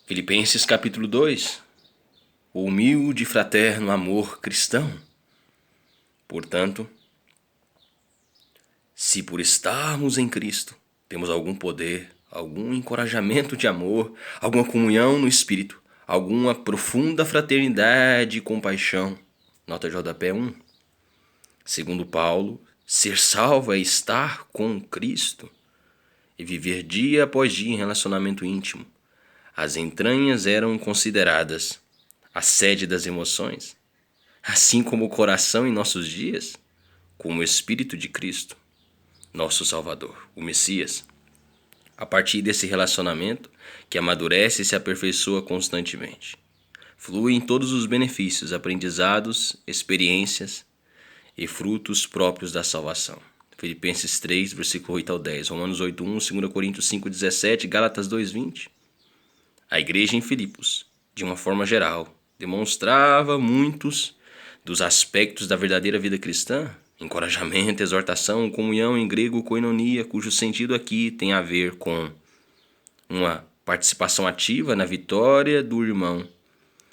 Filipenses capítulo 2. O humilde e fraterno amor cristão. Portanto, se por estarmos em Cristo temos algum poder, algum encorajamento de amor, alguma comunhão no Espírito, alguma profunda fraternidade e compaixão, nota JP 1. Segundo Paulo, ser salvo é estar com Cristo e viver dia após dia em relacionamento íntimo. As entranhas eram consideradas a sede das emoções, assim como o coração em nossos dias, como o Espírito de Cristo, nosso Salvador, o Messias. A partir desse relacionamento, que amadurece e se aperfeiçoa constantemente, fluem todos os benefícios, aprendizados, experiências e frutos próprios da salvação. Filipenses 3, versículo 8 ao 10, Romanos 8, 1, 2 Coríntios 5, 17, Gálatas 2, 20. A igreja em Filipos, de uma forma geral, demonstrava muitos dos aspectos da verdadeira vida cristã: encorajamento, exortação, comunhão, em grego koinonia, cujo sentido aqui tem a ver com uma participação ativa na vitória do irmão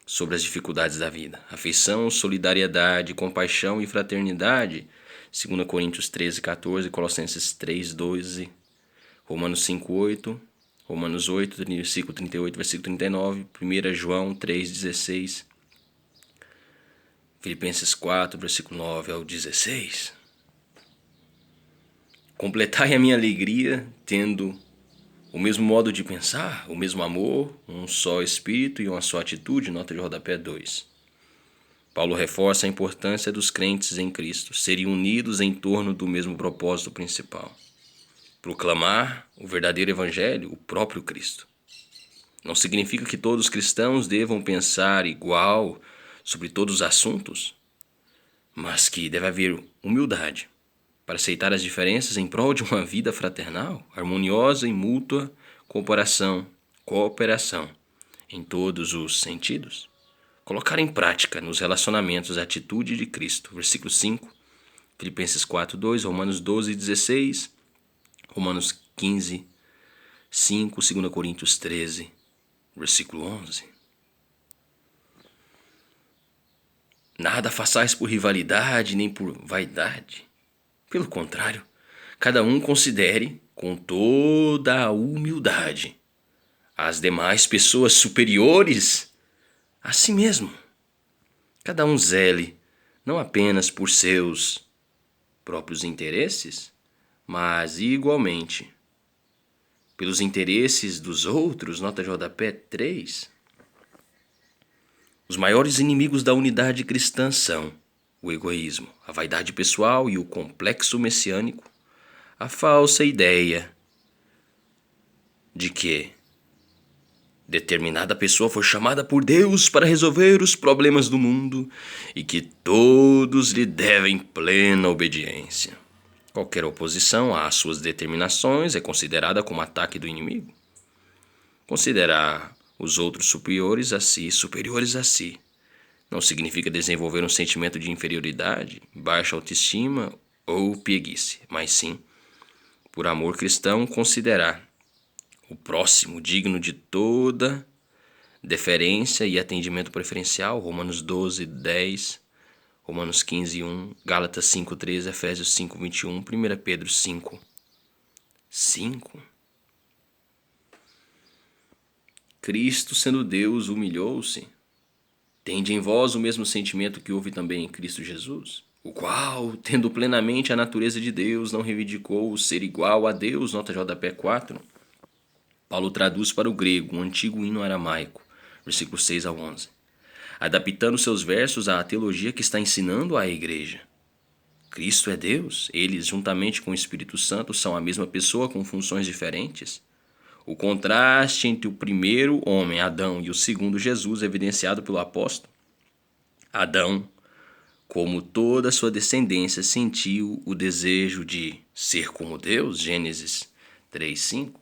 sobre as dificuldades da vida, afeição, solidariedade, compaixão e fraternidade, 2 Coríntios 13, 14, Colossenses 3, 12, Romanos 5, 8, Romanos 8, versículo 38, versículo 39, 1 João 3, 16, Filipenses 4, versículo 9 ao 16. Completai a minha alegria tendo o mesmo modo de pensar, o mesmo amor, um só espírito e uma só atitude, nota de rodapé 2. Paulo reforça a importância dos crentes em Cristo serem unidos em torno do mesmo propósito principal: proclamar o verdadeiro evangelho, o próprio Cristo. Não significa que todos os cristãos devam pensar igual sobre todos os assuntos, mas que deve haver humildade para aceitar as diferenças em prol de uma vida fraternal, harmoniosa e mútua cooperação em todos os sentidos. Colocar em prática nos relacionamentos a atitude de Cristo. Versículo 5, Filipenses 4, 2, Romanos 12, 16, Romanos 15, 5, 2 Coríntios 13, versículo 11. Nada façais por rivalidade nem por vaidade. Pelo contrário, cada um considere com toda a humildade as demais pessoas superiores a si mesmo. Cada um zele não apenas por seus próprios interesses, mas igualmente pelos interesses dos outros, nota de rodapé 3. Os maiores inimigos da unidade cristã são o egoísmo, a vaidade pessoal e o complexo messiânico, a falsa ideia de que determinada pessoa foi chamada por Deus para resolver os problemas do mundo e que todos lhe devem plena obediência. Qualquer oposição às suas determinações é considerada como ataque do inimigo. Considerar os outros superiores a si, não significa desenvolver um sentimento de inferioridade, baixa autoestima ou pieguice, mas sim, por amor cristão, considerar o próximo digno de toda deferência e atendimento preferencial. Romanos 12, 10, Romanos 15, 1, Gálatas 5, 13, Efésios 5, 21, 1 Pedro 5, 5. Cristo, sendo Deus, humilhou-se. Tende em vós o mesmo sentimento que houve também em Cristo Jesus, o qual, tendo plenamente a natureza de Deus, não reivindicou o ser igual a Deus, nota JP 4. Paulo traduz para o grego um antigo hino aramaico, versículos 6 ao 11, adaptando seus versos à teologia que está ensinando à igreja. Cristo é Deus, eles, juntamente com o Espírito Santo, são a mesma pessoa com funções diferentes. O contraste entre o primeiro homem, Adão, e o segundo, Jesus, é evidenciado pelo apóstolo. Adão, como toda a sua descendência, sentiu o desejo de ser como Deus, Gênesis 3:5,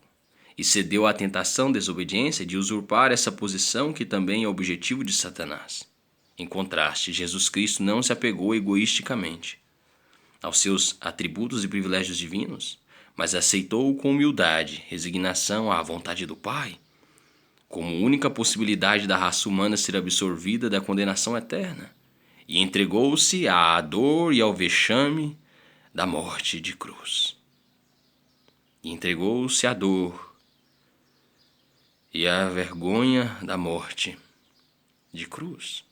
e cedeu à tentação, desobediência, de usurpar essa posição que também é objetivo de Satanás. Em contraste, Jesus Cristo não se apegou egoisticamente aos seus atributos e privilégios divinos, mas aceitou com humildade, resignação à vontade do Pai. como única possibilidade da raça humana ser absorvida da condenação eterna, e entregou-se à dor e ao vexame da morte de cruz. E entregou-se à dor e à vergonha da morte de cruz.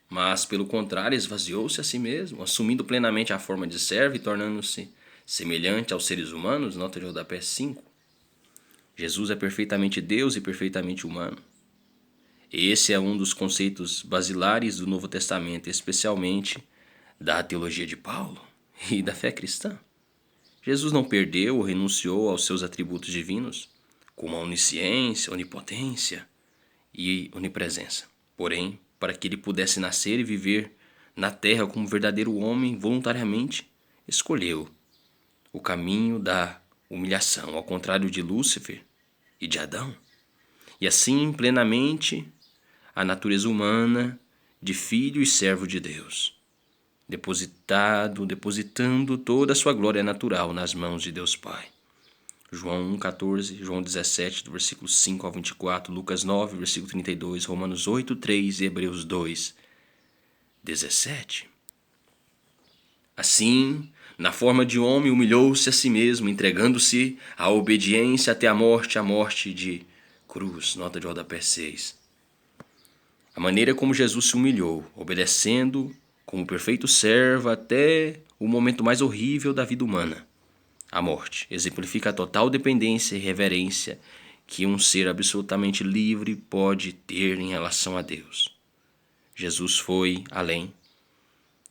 Mas, pelo contrário, esvaziou-se a si mesmo, assumindo plenamente a forma de servo e tornando-se semelhante aos seres humanos. Nota de rodapé 5. Jesus é perfeitamente Deus e perfeitamente humano. Esse é um dos conceitos basilares do Novo Testamento, especialmente da teologia de Paulo e da fé cristã. Jesus não perdeu ou renunciou aos seus atributos divinos, como a onisciência, onipotência e onipresença. Porém, para que ele pudesse nascer e viver na terra como verdadeiro homem, voluntariamente escolheu o caminho da humilhação, ao contrário de Lúcifer e de Adão. E assim, plenamente, a natureza humana de filho e servo de Deus, depositando toda a sua glória natural nas mãos de Deus Pai. João 1,14, João 17, do versículo 5 ao 24, Lucas 9, versículo 32, Romanos 8, 3 e Hebreus 2, 17. Assim, na forma de homem, humilhou-se a si mesmo, entregando-se à obediência até a morte de cruz. Nota de rodapé 6. A maneira como Jesus se humilhou, obedecendo como perfeito servo até o momento mais horrível da vida humana, a morte, exemplifica a total dependência e reverência que um ser absolutamente livre pode ter em relação a Deus. Jesus foi além,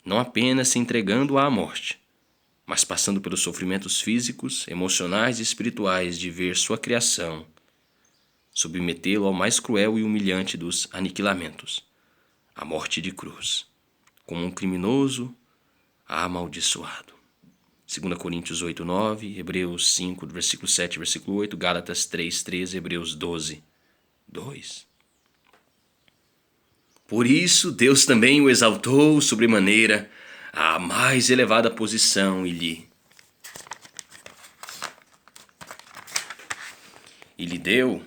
não apenas se entregando à morte, mas passando pelos sofrimentos físicos, emocionais e espirituais de ver sua criação submetê-lo ao mais cruel e humilhante dos aniquilamentos, a morte de cruz, como um criminoso amaldiçoado. 2 Coríntios 8, 9, Hebreus 5, versículo 7, versículo 8, Gálatas 3, 13, Hebreus 12, 2. Por isso, Deus também o exaltou sobremaneira à mais elevada posição e lhe deu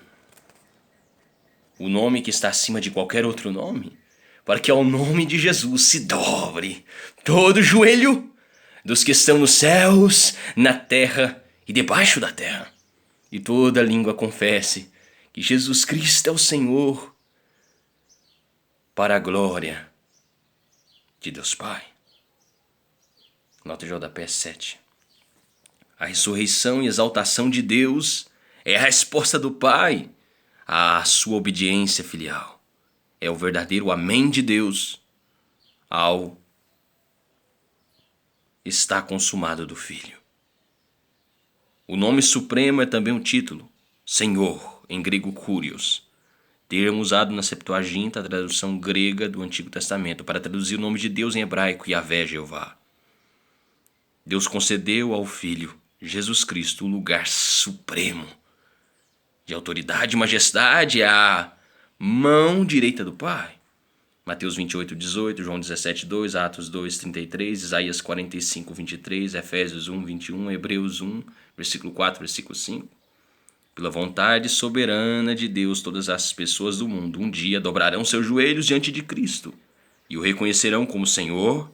o nome que está acima de qualquer outro nome, para que ao nome de Jesus se dobre todo joelho dos que estão nos céus, na terra e debaixo da terra, e toda língua confesse que Jesus Cristo é o Senhor, para a glória de Deus Pai. Nota de rodapé 7. A ressurreição e exaltação de Deus é a resposta do Pai à sua obediência filial. É o verdadeiro amém de Deus ao está consumado do Filho. O nome supremo é também um título, Senhor, em grego Kyrios, termo usado na Septuaginta, a tradução grega do Antigo Testamento, para traduzir o nome de Deus em hebraico, Yahvé, Jeová. Deus concedeu ao Filho, Jesus Cristo, o lugar supremo de autoridade e majestade à mão direita do Pai. Mateus 28, 18, João 17, 2, Atos 2, 33, Isaías 45, 23, Efésios 1, 21, Hebreus 1, versículo 4, versículo 5. Pela vontade soberana de Deus, todas as pessoas do mundo um dia dobrarão seus joelhos diante de Cristo e o reconhecerão como Senhor,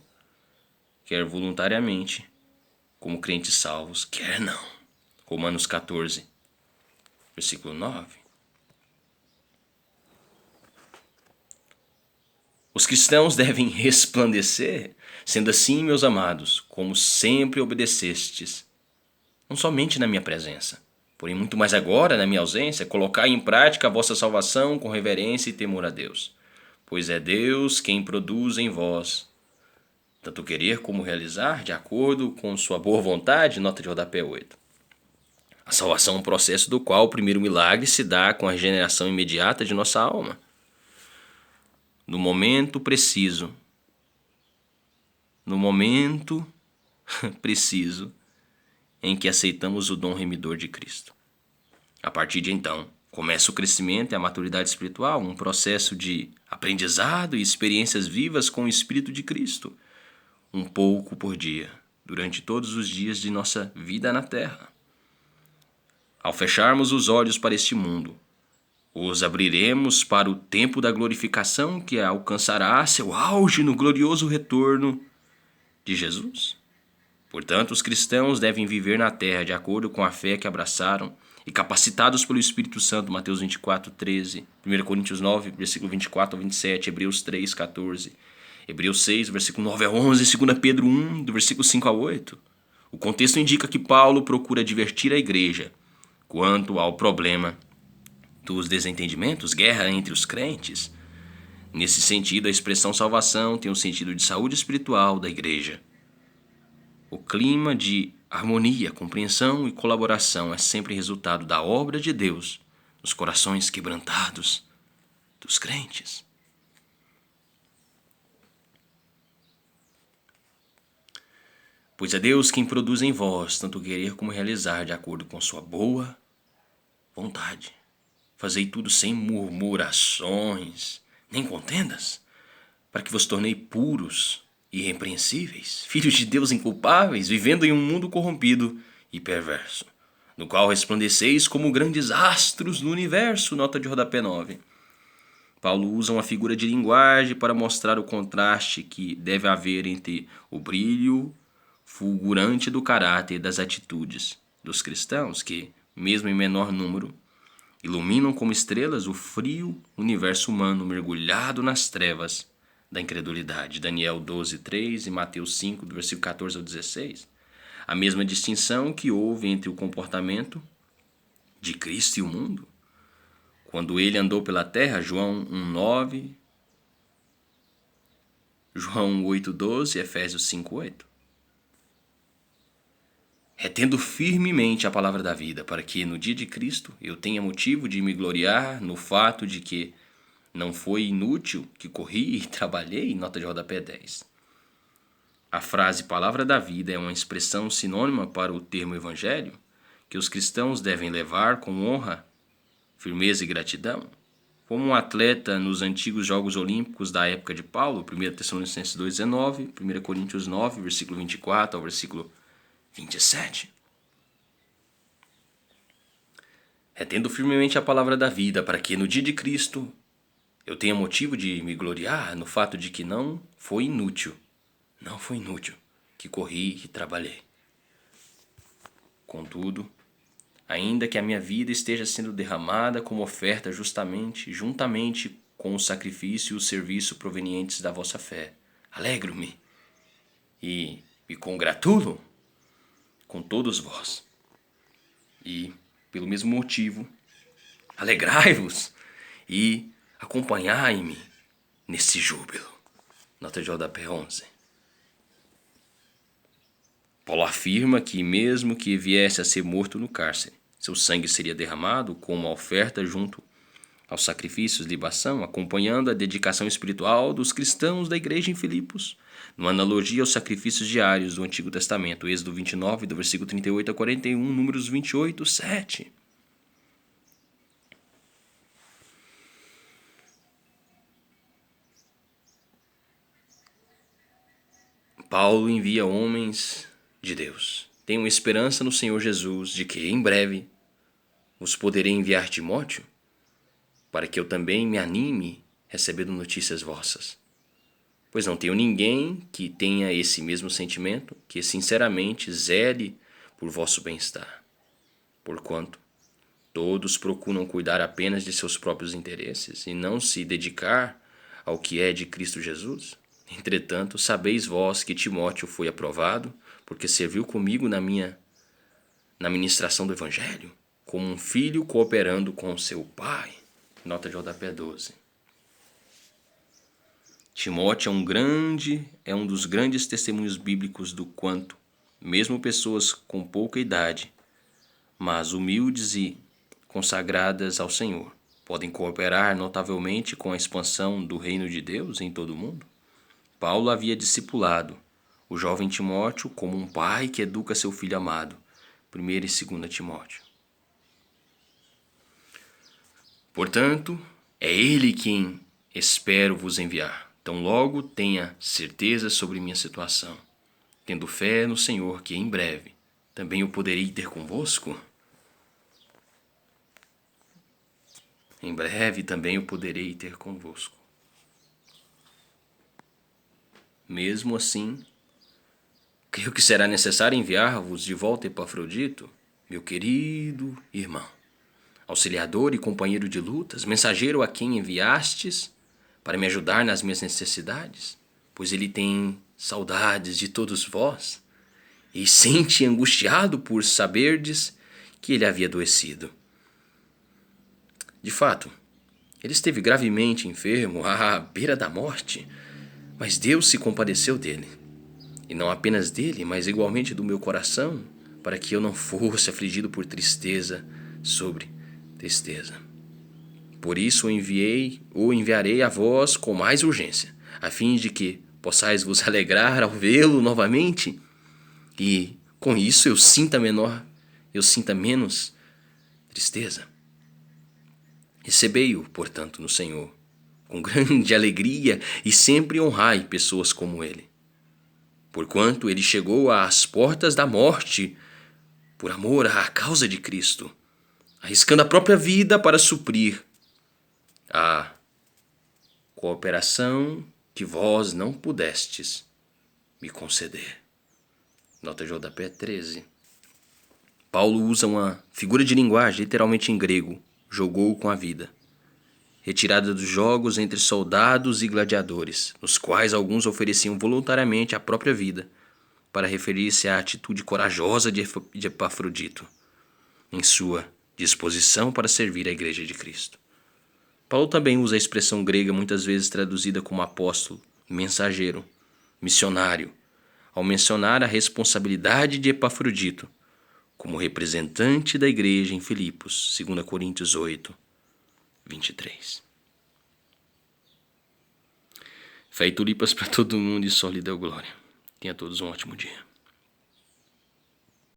quer voluntariamente, como crentes salvos, quer não. Romanos 14, versículo 9. Os cristãos devem resplandecer, sendo assim, meus amados, como sempre obedecestes, não somente na minha presença, porém muito mais agora, na minha ausência, colocai em prática a vossa salvação com reverência e temor a Deus, pois é Deus quem produz em vós, tanto querer como realizar, de acordo com sua boa vontade. Nota de rodapé 8. A salvação é um processo do qual o primeiro milagre se dá com a regeneração imediata de nossa alma. No momento preciso em que aceitamos o dom remidor de Cristo. A partir de então, começa o crescimento e a maturidade espiritual, um processo de aprendizado e experiências vivas com o Espírito de Cristo, um pouco por dia, durante todos os dias de nossa vida na Terra. Ao fecharmos os olhos para este mundo, Os abriremos para o tempo da glorificação que alcançará seu auge no glorioso retorno de Jesus. Portanto, os cristãos devem viver na terra de acordo com a fé que abraçaram e capacitados pelo Espírito Santo, Mateus 24:13, 1 Coríntios 9, versículo 24 ao 27, Hebreus 3:14, Hebreus 6, versículo 9 a 11, 2 Pedro 1, do versículo 5 a 8. O contexto indica que Paulo procura advertir a igreja quanto ao problema dos desentendimentos, guerra entre os crentes. Nesse sentido, a expressão salvação tem um sentido de saúde espiritual da igreja. O clima de harmonia, compreensão e colaboração é sempre resultado da obra de Deus nos corações quebrantados dos crentes. Pois é Deus quem produz em vós tanto querer como realizar de acordo com sua boa vontade. Fazei tudo sem murmurações, nem contendas, para que vos tornei puros e irrepreensíveis, filhos de Deus inculpáveis, vivendo em um mundo corrompido e perverso, no qual resplandeceis como grandes astros no universo. Nota de rodapé 9. Paulo usa uma figura de linguagem para mostrar o contraste que deve haver entre o brilho fulgurante do caráter e das atitudes dos cristãos que, mesmo em menor número, iluminam como estrelas o frio universo humano mergulhado nas trevas da incredulidade. Daniel 12:3 e Mateus 5, do versículo 14 ao 16. A mesma distinção que houve entre o comportamento de Cristo e o mundo quando ele andou pela terra, João 1:9, João 8:12 e Efésios 5:8. Retendo firmemente a palavra da vida, para que no dia de Cristo eu tenha motivo de me gloriar no fato de que não foi inútil que corri e trabalhei. Nota de rodapé 10. A frase palavra da vida é uma expressão sinônima para o termo evangelho, que os cristãos devem levar com honra, firmeza e gratidão. Como um atleta nos antigos Jogos Olímpicos da época de Paulo, 1 Tessalonicenses 2:19, 1 Coríntios 9, versículo 24 ao versículo 27. Retendo firmemente a palavra da vida, para que no dia de Cristo eu tenha motivo de me gloriar no fato de que não foi inútil que corri e trabalhei. Contudo, ainda que a minha vida esteja sendo derramada como oferta juntamente com o sacrifício e o serviço provenientes da vossa fé, alegro-me e me congratulo com todos vós. E, pelo mesmo motivo, alegrai-vos e acompanhai-me nesse júbilo. Nota de rodapé 11. Paulo afirma que, mesmo que viesse a ser morto no cárcere, seu sangue seria derramado como uma oferta junto aos sacrifícios de libação, acompanhando a dedicação espiritual dos cristãos da igreja em Filipos, numa analogia aos sacrifícios diários do Antigo Testamento, Êxodo 29, do versículo 38 a 41, Números 28, 7. Paulo envia homens de Deus. Tenham esperança no Senhor Jesus de que, em breve, vos poderei enviar Timóteo, para que eu também me anime recebendo notícias vossas. Pois não tenho ninguém que tenha esse mesmo sentimento, que sinceramente zele por vosso bem-estar. Porquanto todos procuram cuidar apenas de seus próprios interesses e não se dedicar ao que é de Cristo Jesus. Entretanto, sabeis vós que Timóteo foi aprovado, porque serviu comigo na ministração do Evangelho, como um filho cooperando com seu pai. Nota de rodapé 12. Timóteo é um dos grandes testemunhos bíblicos do quanto, mesmo pessoas com pouca idade, mas humildes e consagradas ao Senhor, podem cooperar notavelmente com a expansão do reino de Deus em todo o mundo. Paulo havia discipulado o jovem Timóteo como um pai que educa seu filho amado. 1 e 2 Timóteo. Portanto, é ele quem espero vos enviar. Tão logo tenha certeza sobre minha situação, tendo fé no Senhor que em breve também eu poderei ter convosco. Em breve também eu poderei ter convosco. Mesmo assim, creio que será necessário enviar-vos de volta Epafrodito, meu querido irmão, auxiliador e companheiro de lutas, mensageiro a quem enviastes para me ajudar nas minhas necessidades, pois ele tem saudades de todos vós e sente angustiado por saberdes que ele havia adoecido. De fato, ele esteve gravemente enfermo, à beira da morte, mas Deus se compadeceu dele. E não apenas dele, mas igualmente do meu coração, para que eu não fosse afligido por tristeza sobre tristeza. Por isso o enviarei a vós com mais urgência, a fim de que possais vos alegrar ao vê-lo novamente, e com isso eu sinta menos tristeza. Recebei-o, portanto, no Senhor, com grande alegria, e sempre honrai pessoas como ele. Porquanto ele chegou às portas da morte por amor à causa de Cristo, arriscando a própria vida para suprir a cooperação que vós não pudestes me conceder. Nota JP 13. Paulo usa uma figura de linguagem, literalmente em grego, jogou com a vida, retirada dos jogos entre soldados e gladiadores, nos quais alguns ofereciam voluntariamente a própria vida, para referir-se à atitude corajosa de Epafrodito, em sua disposição para servir a Igreja de Cristo. Paulo também usa a expressão grega muitas vezes traduzida como apóstolo, mensageiro, missionário, ao mencionar a responsabilidade de Epafrodito como representante da igreja em Filipos, 2 Coríntios 8, 23. Fé e tulipas para todo mundo e só lhe deu glória. Tenha todos um ótimo dia.